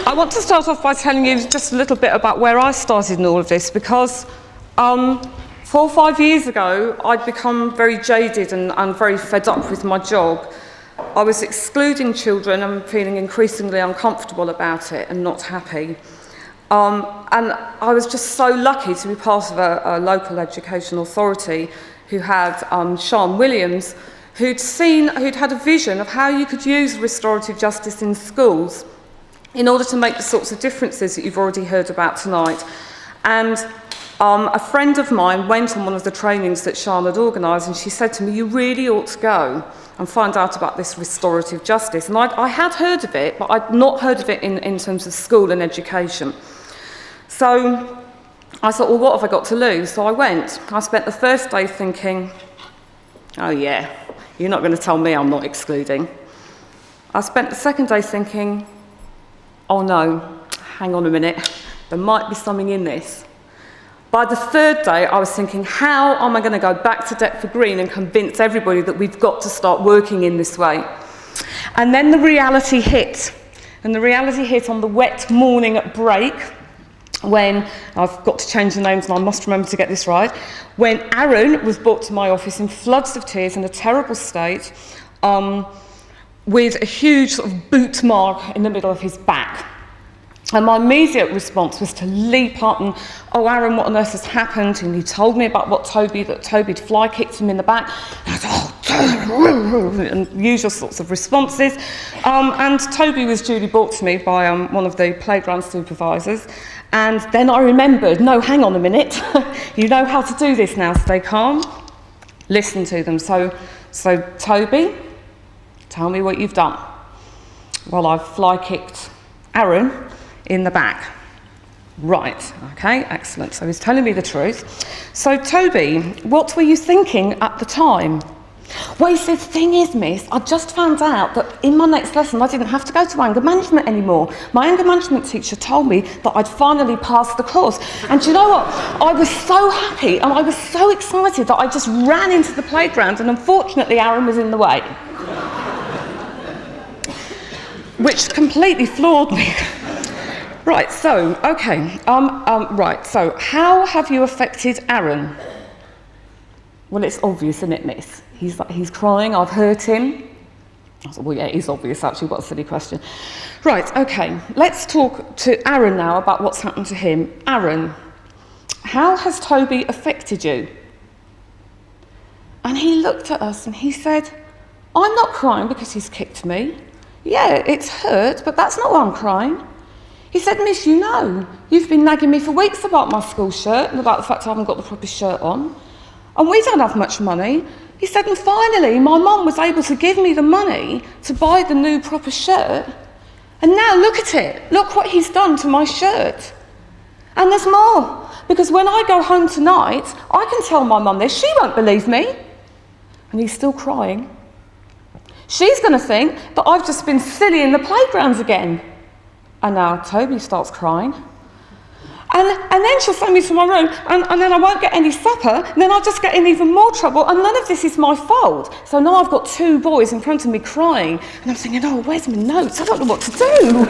I want to start off by telling you just a little bit about where I started in all of this, because 4 or 5 years ago, I'd become very jaded and very fed up with my job. I was excluding children and feeling increasingly uncomfortable about it and not happy. And I was just so lucky to be part of a local education authority who had Sian Williams, who'd had a vision of how you could use restorative justice in schools in order to make the sorts of differences that you've already heard about tonight. And a friend of mine went on one of the trainings that Sian had organised, and she said to me, "You really ought to go and find out about this restorative justice." And I had heard of it, but I'd not heard of it in terms of school and education. So I thought, well, what have I got to lose? So I went. I spent the first day thinking, oh yeah, you're not going to tell me I'm not excluding. I spent the second day thinking, oh no, hang on a minute, there might be something in this. By the third day, I was thinking, how am I going to go back to Deptford Green and convince everybody that we've got to start working in this way? And then the reality hit. And the reality hit on the wet morning at break, when, I've got to change the names and I must remember to get this right, when Aaron was brought to my office in floods of tears in a terrible state, with a huge sort of boot mark in the middle of his back. And my immediate response was to leap up and, oh, Aaron, what on earth has happened? And he told me about that Toby'd fly kicked him in the back. And I was, oh, and usual sorts of responses. And Toby was duly brought to me by one of the playground supervisors. And then I remembered, no, hang on a minute. You know how to do this now, stay calm. Listen to them. So Toby, tell me what you've done. Well, I've fly kicked Aaron in the back. Right, okay, excellent. So he's telling me the truth. So Toby, what were you thinking at the time? Well, he said, the thing is, miss, I just found out that in my next lesson I didn't have to go to anger management anymore. My anger management teacher told me that I'd finally passed the course. And do you know what? I was so happy and I was so excited that I just ran into the playground, and unfortunately Aaron was in the way. Which completely floored me. Right, so, okay, right, so how have you affected Aaron? Well, it's obvious, isn't it, miss? He's crying, I've hurt him. I thought, well, yeah, it is obvious, actually, what a silly question. Right, okay, let's talk to Aaron now about what's happened to him. Aaron, how has Toby affected you? And he looked at us and he said, I'm not crying because he's kicked me. Yeah, it's hurt, but that's not why I'm crying. He said, miss, you know, you've been nagging me for weeks about my school shirt and about the fact I haven't got the proper shirt on. And we don't have much money. He said, and finally, my mum was able to give me the money to buy the new proper shirt. And now look at it. Look what he's done to my shirt. And there's more. Because when I go home tonight, I can tell my mum this. She won't believe me. And he's still crying. She's going to think that I've just been silly in the playgrounds again. And now Toby starts crying. And then she'll send me to my room, and then I won't get any supper, and then I'll just get in even more trouble, and none of this is my fault. So now I've got two boys in front of me crying, and I'm thinking, oh, where's my notes? I don't know what to do.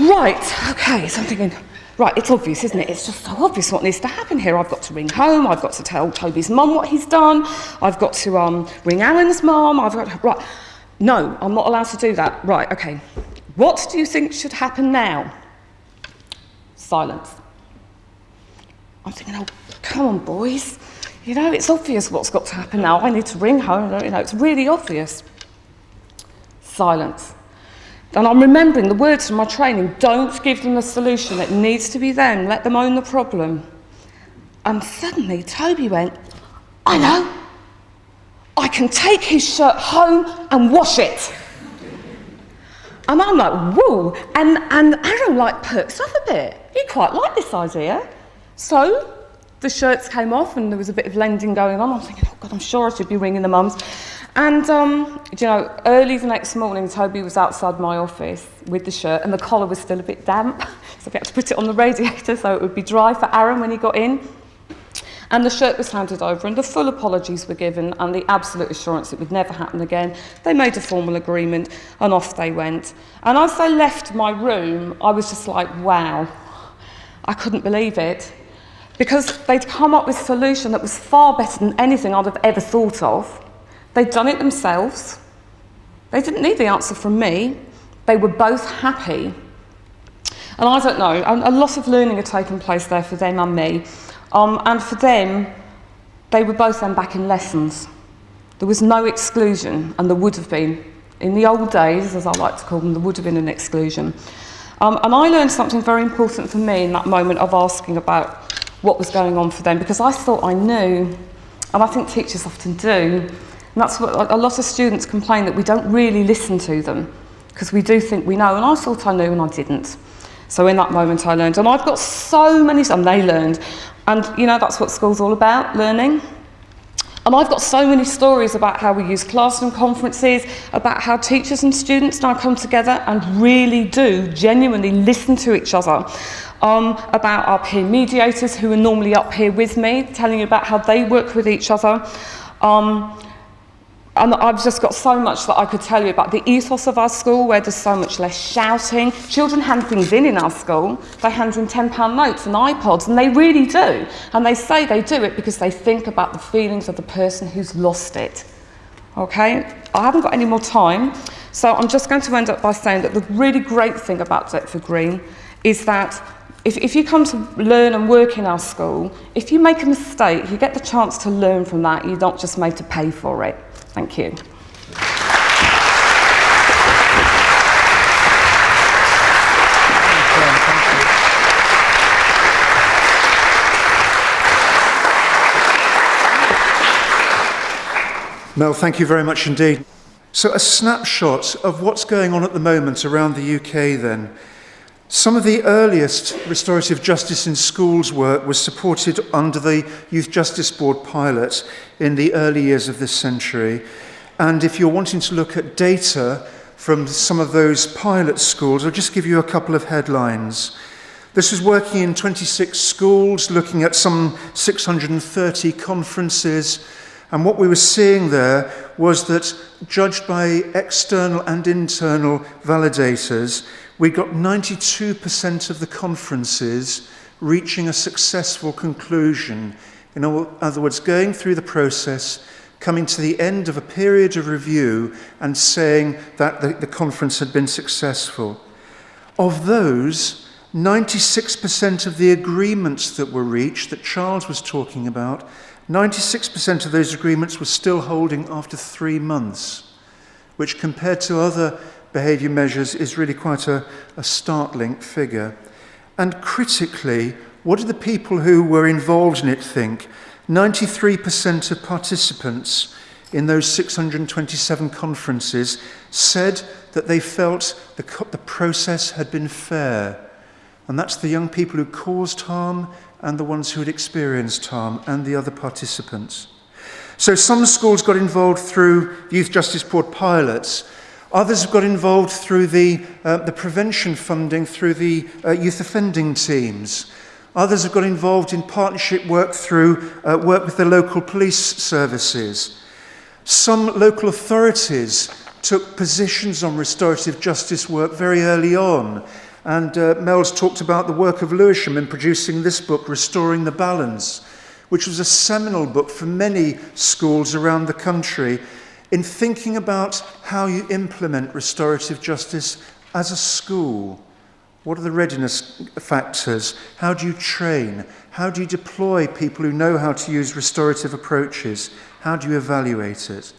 Right, okay, so I'm thinking, right, it's obvious, isn't it? It's just so obvious what needs to happen here. I've got to ring home, I've got to tell Toby's mum what he's done, I've got to ring Aaron's mum, right. No, I'm not allowed to do that. Right, okay. What do you think should happen now? Silence. I'm thinking, oh, come on, boys. You know, it's obvious what's got to happen now. I need to ring home, you know, it's really obvious. Silence. And I'm remembering the words from my training, don't give them the solution, it needs to be them, let them own the problem. And suddenly Toby went, I know, I can take his shirt home and wash it. And I'm like, whoa, and Aaron like perks up a bit. He quite liked this idea. So the shirts came off and there was a bit of lending going on. I'm thinking, oh God, I'm sure I should be ringing the mums. And, you know, early the next morning, Toby was outside my office with the shirt and the collar was still a bit damp. So we had to put it on the radiator so it would be dry for Aaron when he got in. And the shirt was handed over and the full apologies were given and the absolute assurance it would never happen again. They made a formal agreement and off they went. And as they left my room, I was just like, wow, I couldn't believe it. Because they'd come up with a solution that was far better than anything I'd have ever thought of. They'd done it themselves. They didn't need the answer from me. They were both happy. And I don't know, a lot of learning had taken place there for them and me. And for them, they were both then back in lessons. There was no exclusion, and there would have been. In the old days, as I like to call them, there would have been an exclusion. And I learned something very important for me in that moment of asking about what was going on for them, because I thought I knew, and I think teachers often do. And that's what a lot of students complain, that we don't really listen to them, because we do think we know, and I thought I knew and I didn't. So in that moment I learned, and I've got so many, and they learned, and you know that's what school's all about, learning. And I've got so many stories about how we use classroom conferences, about how teachers and students now come together and really do genuinely listen to each other, about our peer mediators who are normally up here with me, telling you about how they work with each other. And I've just got so much that I could tell you about the ethos of our school, where there's so much less shouting. Children hand things in our school. They hand in £10 notes and iPods, and they really do. And they say they do it because they think about the feelings of the person who's lost it. Okay? I haven't got any more time, so I'm just going to end up by saying that the really great thing about Deptford Green is that if you come to learn and work in our school, if you make a mistake, you get the chance to learn from that. You're not just made to pay for it. Thank you. Mel, thank you very much indeed. So a snapshot of what's going on at the moment around the UK then. Some of the earliest restorative justice in schools work was supported under the Youth Justice Board pilot in the early years of this century. And if you're wanting to look at data from some of those pilot schools, I'll just give you a couple of headlines. This was working in 26 schools, looking at some 630 conferences. And what we were seeing there was that, judged by external and internal validators, we got 92% of the conferences reaching a successful conclusion. In other words, going through the process, coming to the end of a period of review and saying that the conference had been successful. Of those, 96% of the agreements that were reached, that Charles was talking about, 96% of those agreements were still holding after 3 months, which compared to other behaviour measures is really quite a startling figure. And critically, what did the people who were involved in it think? 93% of participants in those 627 conferences said that they felt the process had been fair. And that's the young people who caused harm and the ones who had experienced harm and the other participants. So some schools got involved through Youth Justice Board pilots. Others have got involved through the prevention funding through the youth offending teams. Others have got involved in partnership work through work with the local police services. Some local authorities took positions on restorative justice work very early on. And Mel's talked about the work of Lewisham in producing this book, Restoring the Balance, which was a seminal book for many schools around the country in thinking about how you implement restorative justice as a school. What are the readiness factors? How do you train? How do you deploy people who know how to use restorative approaches? How do you evaluate it?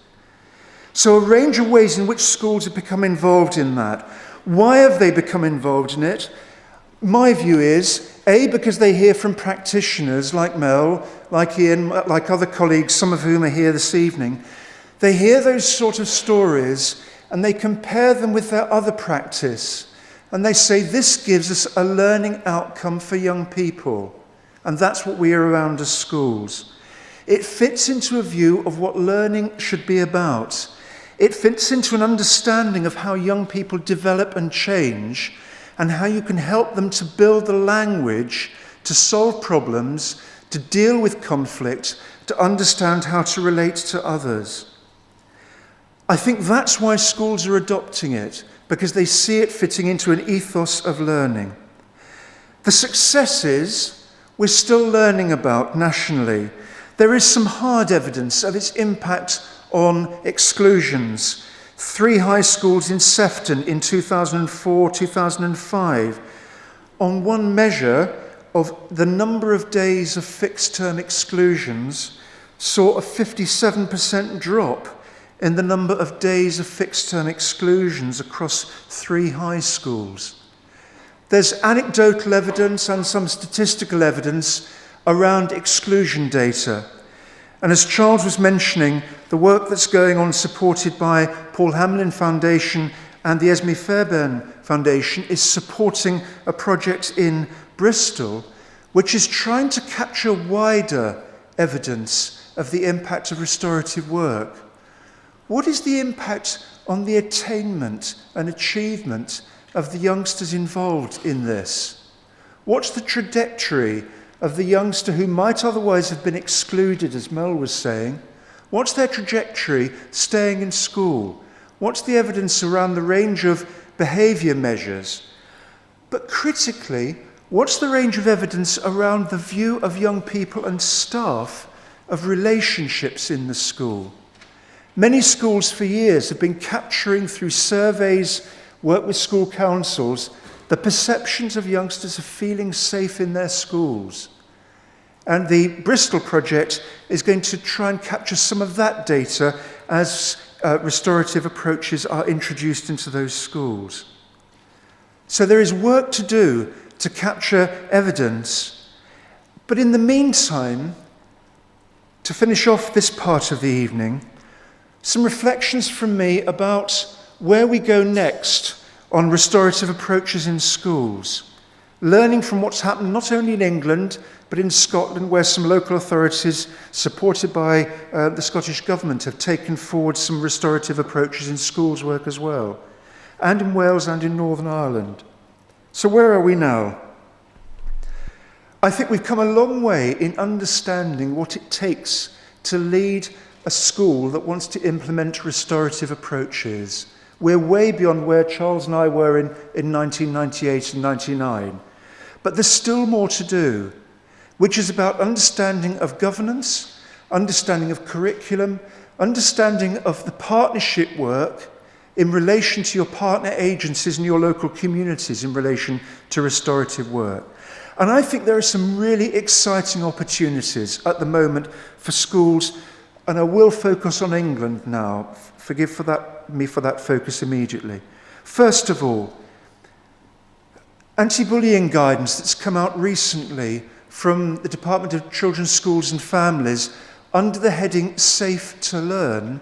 So a range of ways in which schools have become involved in that. Why have they become involved in it? My view is, A, because they hear from practitioners like Mel, like Ian, like other colleagues, some of whom are here this evening. They hear those sort of stories and they compare them with their other practice. And they say, this gives us a learning outcome for young people. And that's what we are around as schools. It fits into a view of what learning should be about. It fits into an understanding of how young people develop and change, and how you can help them to build the language to solve problems, to deal with conflict, to understand how to relate to others. I think that's why schools are adopting it, because they see it fitting into an ethos of learning. The successes we're still learning about nationally. There is some hard evidence of its impact on exclusions. 3 high schools in Sefton in 2004-2005, on one measure of the number of days of fixed-term exclusions, saw a 57% drop in the number of days of fixed-term exclusions across 3 high schools. There's anecdotal evidence and some statistical evidence around exclusion data. And as Charles was mentioning, the work that's going on, supported by Paul Hamlin Foundation and the Esme Fairbairn Foundation, is supporting a project in Bristol which is trying to capture wider evidence of the impact of restorative work. What is the impact on the attainment and achievement of the youngsters involved in this? What's the trajectory of the youngster who might otherwise have been excluded, as Mel was saying? What's their trajectory staying in school? What's the evidence around the range of behaviour measures? But critically, what's the range of evidence around the view of young people and staff of relationships in the school? Many schools for years have been capturing through surveys, work with school councils, the perceptions of youngsters of feeling safe in their schools. And the Bristol project is going to try and capture some of that data as restorative approaches are introduced into those schools. So there is work to do to capture evidence. But in the meantime, to finish off this part of the evening, some reflections from me about where we go next on restorative approaches in schools, learning from what's happened not only in England, but in Scotland, where some local authorities, supported by the Scottish Government, have taken forward some restorative approaches in schools work as well, and in Wales and in Northern Ireland. So where are we now? I think we've come a long way in understanding what it takes to lead a school that wants to implement restorative approaches. We're way beyond where Charles and I were in 1998 and 99. But there's still more to do, which is about understanding of governance, understanding of curriculum, understanding of the partnership work in relation to your partner agencies and your local communities in relation to restorative work. And I think there are some really exciting opportunities at the moment for schools, and I will focus on England now. Forgive me for that focus immediately. First of all, anti-bullying guidance that's come out recently from the Department of Children's Schools and Families under the heading Safe to Learn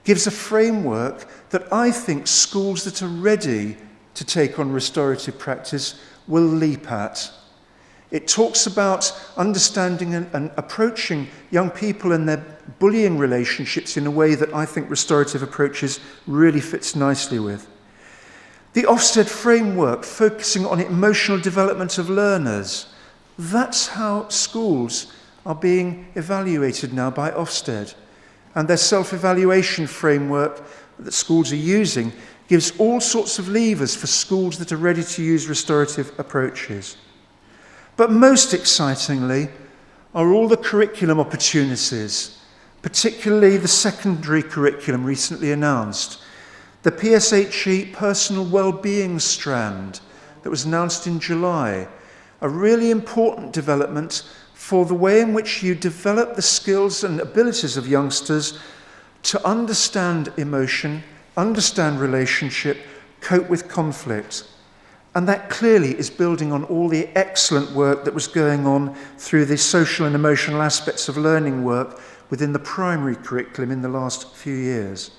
gives a framework that I think schools that are ready to take on restorative practice will leap at. It talks about understanding and approaching young people and their bullying relationships in a way that I think restorative approaches really fits nicely with. The Ofsted framework, focusing on emotional development of learners. That's how schools are being evaluated now by Ofsted. And their self-evaluation framework that schools are using gives all sorts of levers for schools that are ready to use restorative approaches. But most excitingly are all the curriculum opportunities, particularly the secondary curriculum recently announced. The PSHE Personal Wellbeing strand that was announced in July, a really important development for the way in which you develop the skills and abilities of youngsters to understand emotion, understand relationship, cope with conflict. And that clearly is building on all the excellent work that was going on through the social and emotional aspects of learning work within the primary curriculum in the last few years.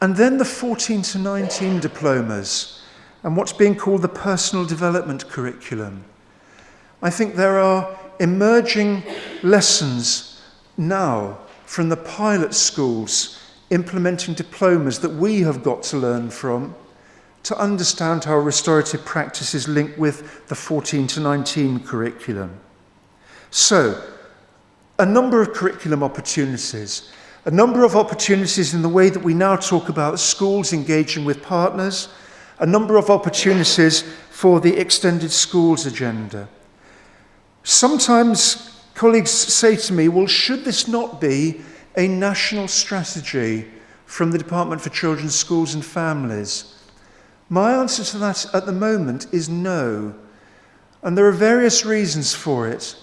And then the 14 to 19 diplomas and what's being called the personal development curriculum. I think there are emerging lessons now from the pilot schools implementing diplomas that we have got to learn from to understand how restorative practice is linked with the 14 to 19 curriculum. So, a number of curriculum opportunities, a number of opportunities in the way that we now talk about schools engaging with partners, a number of opportunities for the extended schools agenda. Sometimes colleagues say to me, well, should this not be a national strategy from the Department for Children, Schools and Families? My answer to that at the moment is no. And there are various reasons for it.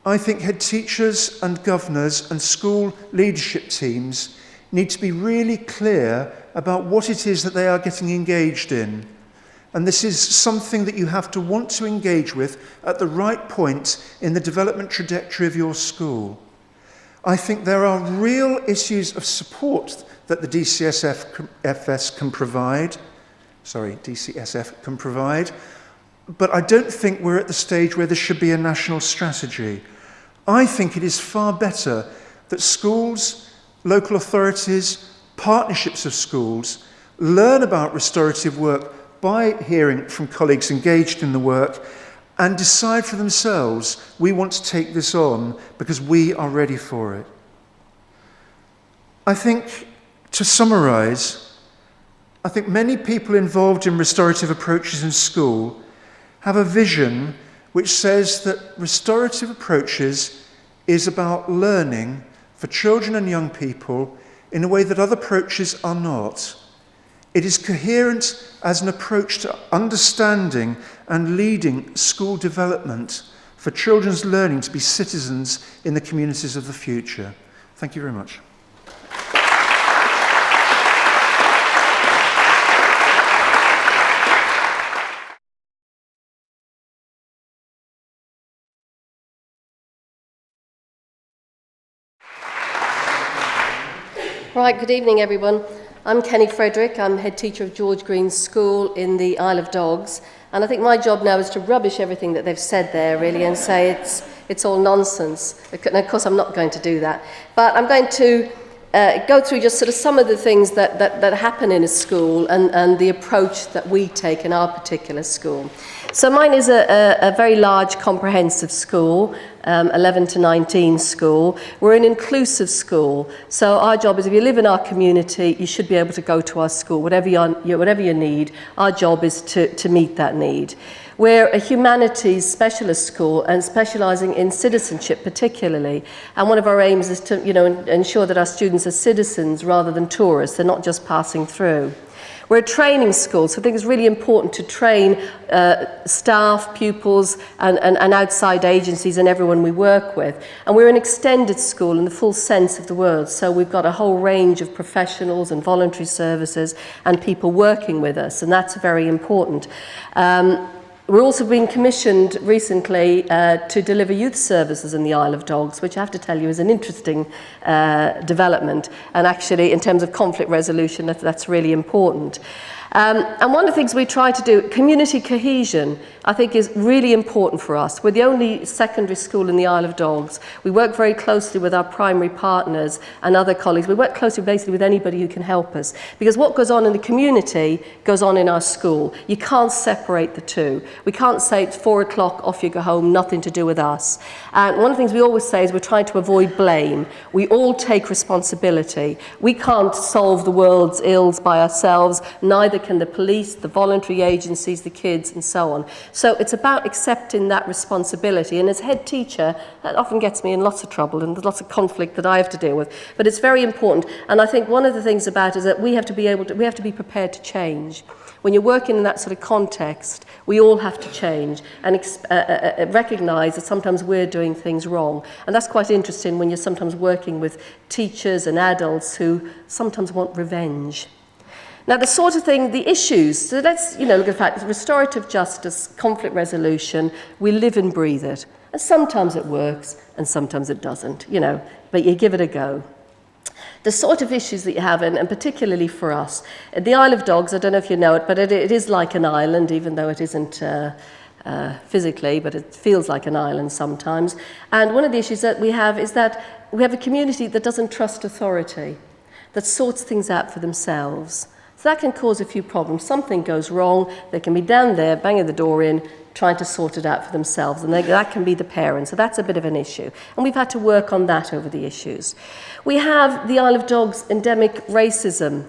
I think head teachers and governors and school leadership teams need to be really clear about what it is that they are getting engaged in. And this is something that you have to want to engage with at the right point in the development trajectory of your school. I think there are real issues of support that the DCSF can provide, but I don't think we're at the stage where there should be a national strategy. I think it is far better that schools, local authorities, partnerships of schools learn about restorative work by hearing from colleagues engaged in the work and decide for themselves, we want to take this on because we are ready for it. I think, to summarise, I think many people involved in restorative approaches in school have a vision which says that restorative approaches is about learning for children and young people in a way that other approaches are not. It is coherent as an approach to understanding and leading school development for children's learning to be citizens in the communities of the future. Thank you very much. Right, good evening everyone. I'm Kenny Frederick. I'm head teacher of George Green's School in the Isle of Dogs, and I think my job now is to rubbish everything that they've said there really and say it's all nonsense. And of course I'm not going to do that, but I'm going to go through just sort of some of the things that happen in a school and the approach that we take in our particular school. So mine is a very large comprehensive school, 11 to 19 school. We're an inclusive school, so our job is if you live in our community, you should be able to go to our school, whatever you need. Our job is to meet that need. We're a humanities specialist school and specialising in citizenship particularly. And one of our aims is to ensure that our students are citizens rather than tourists. They're not just passing through. We're a training school, so I think it's really important to train staff, pupils, and outside agencies and everyone we work with. And we're an extended school in the full sense of the word, so we've got a whole range of professionals and voluntary services and people working with us, and that's very important. We're also being commissioned recently to deliver youth services in the Isle of Dogs, which I have to tell you is an interesting development. And actually, in terms of conflict resolution, that's really important. And one of the things we try to do, community cohesion, I think is really important for us. We're the only secondary school in the Isle of Dogs. We work very closely with our primary partners and other colleagues. We work closely basically with anybody who can help us. Because what goes on in the community goes on in our school. You can't separate the two. We can't say it's 4 o'clock, off you go home, nothing to do with us. And one of the things we always say is we're trying to avoid blame. We all take responsibility. We can't solve the world's ills by ourselves, neither can the police, the voluntary agencies, the kids, and so on. So it's about accepting that responsibility. And as head teacher, that often gets me in lots of trouble and there's lots of conflict that I have to deal with. But it's very important. And I think one of the things about it is that we have to be prepared to change. When you're working in that sort of context, we all have to change and recognise that sometimes we're doing things wrong. And that's quite interesting when you're sometimes working with teachers and adults who sometimes want revenge. Now, the sort of thing, the issues, so let's look at the fact that restorative justice, conflict resolution, we live and breathe it. And sometimes it works and sometimes it doesn't, but you give it a go. The sort of issues that you have, and particularly for us, the Isle of Dogs, I don't know if you know it, but it is like an island, even though it isn't physically, but it feels like an island sometimes. And one of the issues that we have is that we have a community that doesn't trust authority, that sorts things out for themselves. So that can cause a few problems. Something goes wrong, they can be down there, banging the door in, trying to sort it out for themselves, and that can be the parents. So that's a bit of an issue, and we've had to work on that over the issues. We have the Isle of Dogs endemic racism,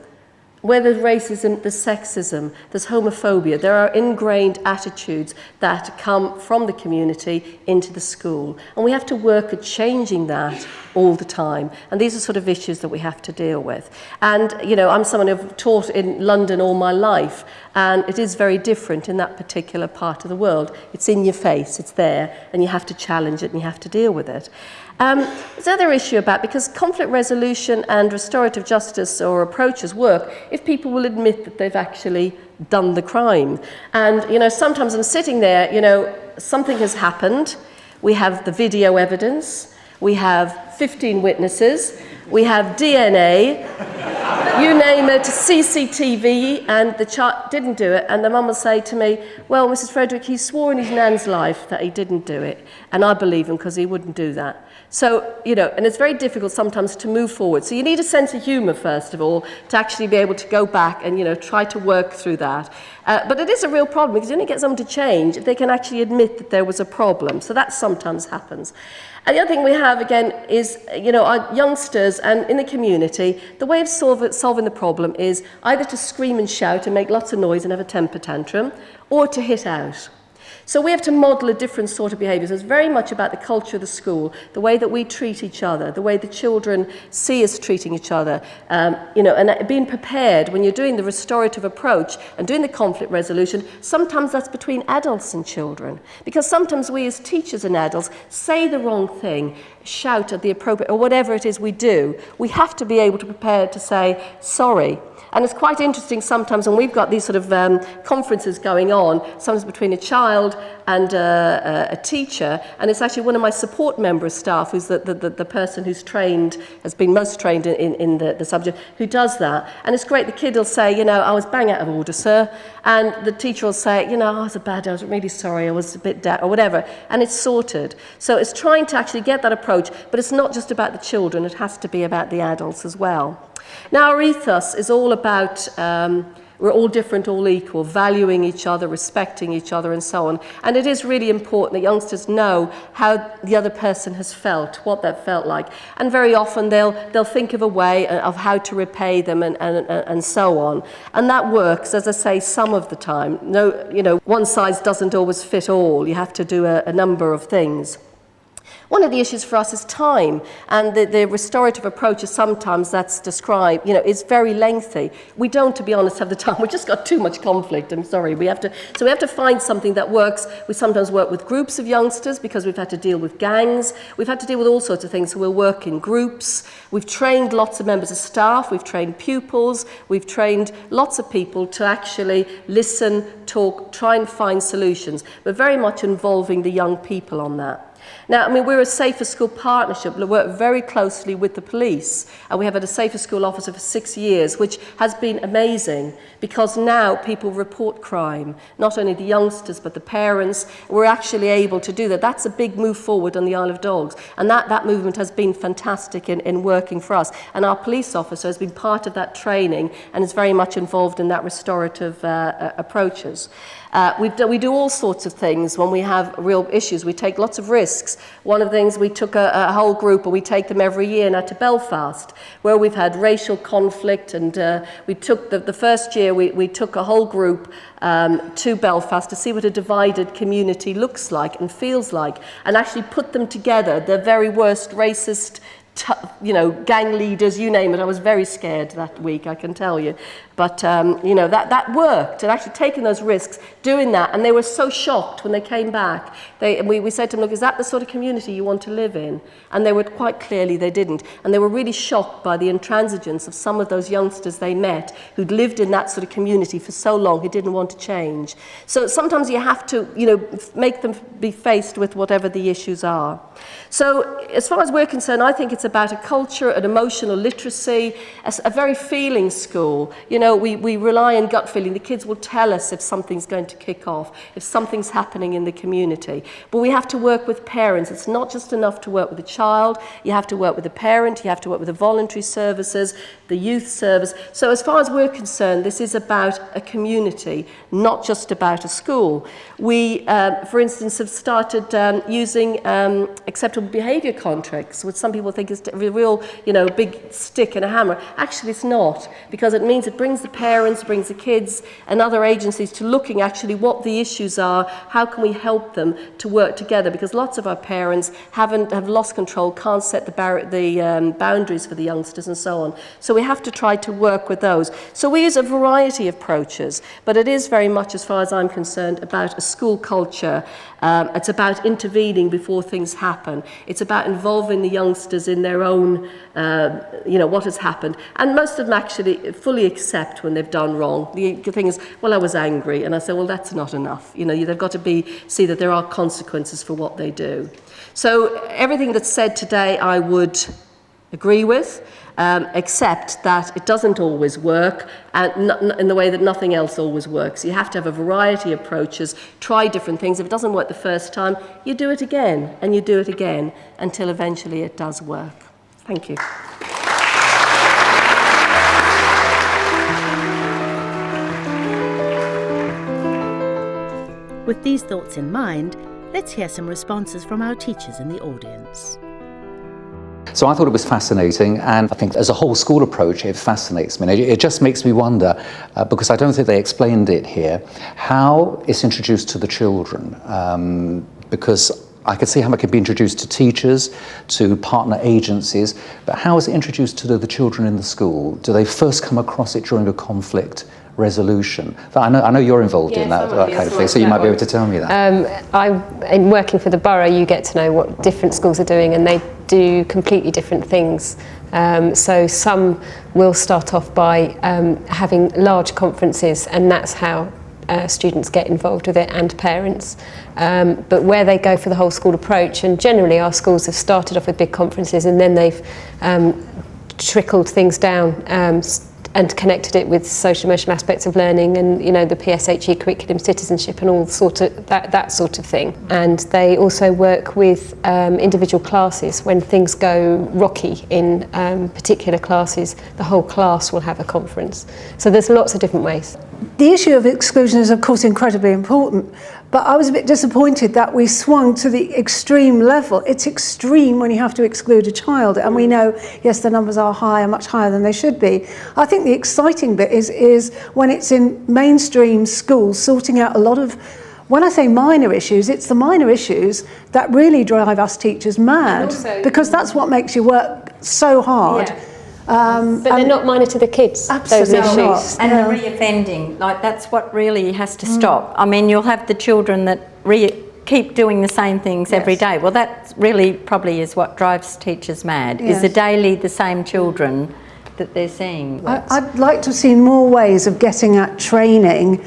where there's racism, there's sexism, there's homophobia. There are ingrained attitudes that come from the community into the school. And we have to work at changing that all the time. And these are sort of issues that we have to deal with. And, you know, I'm someone who've taught in London all my life, and it is very different in that particular part of the world. It's in your face, it's there, and you have to challenge it and you have to deal with it. There's another issue about, because conflict resolution and restorative justice or approaches work if people will admit that they've actually done the crime. And, you know, sometimes I'm sitting there, you know, something has happened, we have the video evidence, we have 15 witnesses, we have DNA, you name it, CCTV, and the child didn't do it, and the mum will say to me, well, Mrs. Frederick, he swore in his nan's life that he didn't do it, and I believe him because he wouldn't do that. So, you know, and it's very difficult sometimes to move forward. So you need a sense of humour, first of all, to actually be able to go back and, you know, try to work through that. But it is a real problem, because you only get someone to change if they can actually admit that there was a problem. So that sometimes happens. And the other thing we have, again, is, you know, our youngsters and in the community, the way of solving the problem is either to scream and shout and make lots of noise and have a temper tantrum, or to hit out. So we have to model a different sort of behaviour. So it's very much about the culture of the school, the way that we treat each other, the way the children see us treating each other, you know, and being prepared when you're doing the restorative approach and doing the conflict resolution. Sometimes that's between adults and children, because sometimes we as teachers and adults say the wrong thing, shout at the appropriate, or whatever it is we do. We have to be able to prepare to say sorry. And it's quite interesting sometimes when we've got these sort of conferences going on, sometimes between a child and a teacher, and it's actually one of my support member of staff, who's the person who's trained, has been most trained in the subject, who does that. And it's great, the kid will say, you know, I was bang out of order, sir. And the teacher will say, you know, I was I was really sorry, I was a bit down, or whatever. And it's sorted. So it's trying to actually get that approach, but it's not just about the children, it has to be about the adults as well. Now, our ethos is all about we're all different, all equal, valuing each other, respecting each other, and so on. And it is really important that youngsters know how the other person has felt, what that felt like. And very often they'll think of a way of how to repay them and so on. And that works, as I say, some of the time. No, you know, one size doesn't always fit all. You have to do a number of things. One of the issues for us is time, and the restorative approach is sometimes that's described, you know, is very lengthy. We don't, to be honest, have the time. We've just got too much conflict, I'm sorry. So we have to find something that works. We sometimes work with groups of youngsters because we've had to deal with gangs. We've had to deal with all sorts of things, so we'll work in groups. We've trained lots of members of staff, we've trained pupils, we've trained lots of people to actually listen, talk, try and find solutions. We're very much involving the young people on that. Now, I mean, we're a Safer School partnership. We work very closely with the police, and we have had a Safer School officer for 6 years, which has been amazing, because now people report crime, not only the youngsters but the parents. We're actually able to do that. That's a big move forward on the Isle of Dogs, and that movement has been fantastic in working for us. And our police officer has been part of that training and is very much involved in that restorative approaches. We do all sorts of things when we have real issues. We take lots of risks. One of the things, we took a whole group, and we take them every year now to Belfast, where we've had racial conflict, and we took the first year we took a whole group to Belfast to see what a divided community looks like and feels like, and actually put them together, the very worst racist, you know, gang leaders, you name it. I was very scared that week, I can tell you. But, you know, that worked, and actually taking those risks, doing that, and they were so shocked when they came back. We said to them, look, is that the sort of community you want to live in? And they were quite clearly they didn't. And they were really shocked by the intransigence of some of those youngsters they met who'd lived in that sort of community for so long, who didn't want to change. So sometimes you have to, you know, make them be faced with whatever the issues are. So as far as we're concerned, I think it's about a culture, an emotional literacy, a very feeling school. You know, know, we rely on gut feeling. The kids will tell us if something's going to kick off, if something's happening in the community. But we have to work with parents. It's not just enough to work with the child. You have to work with the parent. You have to work with the voluntary services, the youth service. So as far as we're concerned, this is about a community, not just about a school. We, for instance, have started using acceptable behaviour contracts, which some people think is a real, big stick and a hammer. Actually, it's not, because it means it brings the parents, brings the kids and other agencies to looking actually what the issues are, how can we help them to work together, because lots of our parents have lost control, can't set the boundaries for the youngsters and so on. So we have to try to work with those. So we use a variety of approaches, but it is very much, as far as I'm concerned, about a school culture. It's about intervening before things happen. It's about involving the youngsters in their own, what has happened. And most of them actually fully accept when they've done wrong. The thing is, well, I was angry. And I say, well, that's not enough. They've got to see that there are consequences for what they do. So everything that's said today, I would agree with. Except that it doesn't always work, and in the way that nothing else always works. You have to have a variety of approaches, try different things. If it doesn't work the first time, you do it again, and you do it again, until eventually it does work. Thank you. With these thoughts in mind, let's hear some responses from our teachers in the audience. So I thought it was fascinating, and I think as a whole school approach, it fascinates me. It just makes me wonder, because I don't think they explained it here, how it's introduced to the children. Because I could see how it could be introduced to teachers, to partner agencies, but how is it introduced to the children in the school? Do they first come across it during a conflict resolution? I know you're involved in that kind of thing, so you might be able to tell me that. In working for the borough, you get to know what different schools are doing, and they do completely different things. So some will start off by having large conferences, and that's how students get involved with it, and parents. But where they go for the whole school approach, and generally our schools have started off with big conferences, and then they've trickled things down and connected it with social emotional aspects of learning, and the PSHE curriculum, citizenship, and all sort of that sort of thing. And they also work with individual classes. When things go rocky in particular classes, the whole class will have a conference. So there's lots of different ways. The issue of exclusion is, of course, incredibly important, but I was a bit disappointed that we swung to the extreme level. It's extreme when you have to exclude a child, and we know, yes, the numbers are higher, much higher than they should be. I think the exciting bit is when it's in mainstream schools, sorting out a lot of, when I say minor issues, it's the minor issues that really drive us teachers mad, because that's what makes you work so hard. Yeah. But they're not minor to the kids, those issues. Not. And the re-offending, that's what really has to stop. I mean, you'll have the children that keep doing the same things every day. Well, that really probably is what drives teachers mad, is the daily the same children that they're seeing. I'd like to see more ways of getting at training.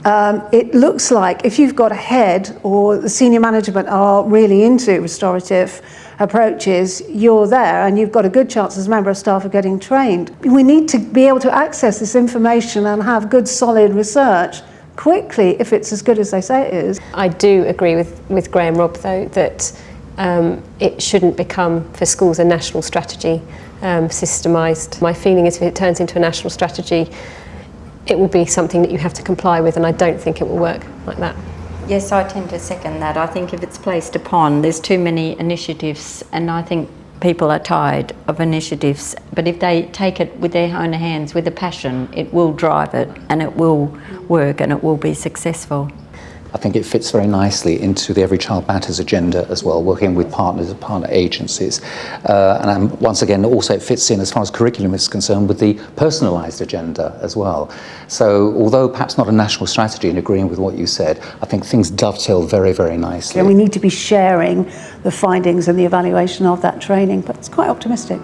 It looks like if you've got a head or the senior management are really into restorative approaches, you're there and you've got a good chance as a member of staff of getting trained. We need to be able to access this information and have good solid research quickly if it's as good as they say it is. I do agree with Graham Robb, though, that it shouldn't become for schools a national strategy, systemised. My feeling is if it turns into a national strategy, it will be something that you have to comply with, and I don't think it will work like that. Yes, I tend to second that. I think if it's placed upon, there's too many initiatives, and I think people are tired of initiatives. But if they take it with their own hands, with a passion, it will drive it, and it will work, and it will be successful. I think it fits very nicely into the Every Child Matters agenda as well, working with partners and partner agencies. And once again, also it fits in, as far as curriculum is concerned, with the personalised agenda as well. So although perhaps not a national strategy, and agreeing with what you said, I think things dovetail very, very nicely. And we need to be sharing the findings and the evaluation of that training, but it's quite optimistic.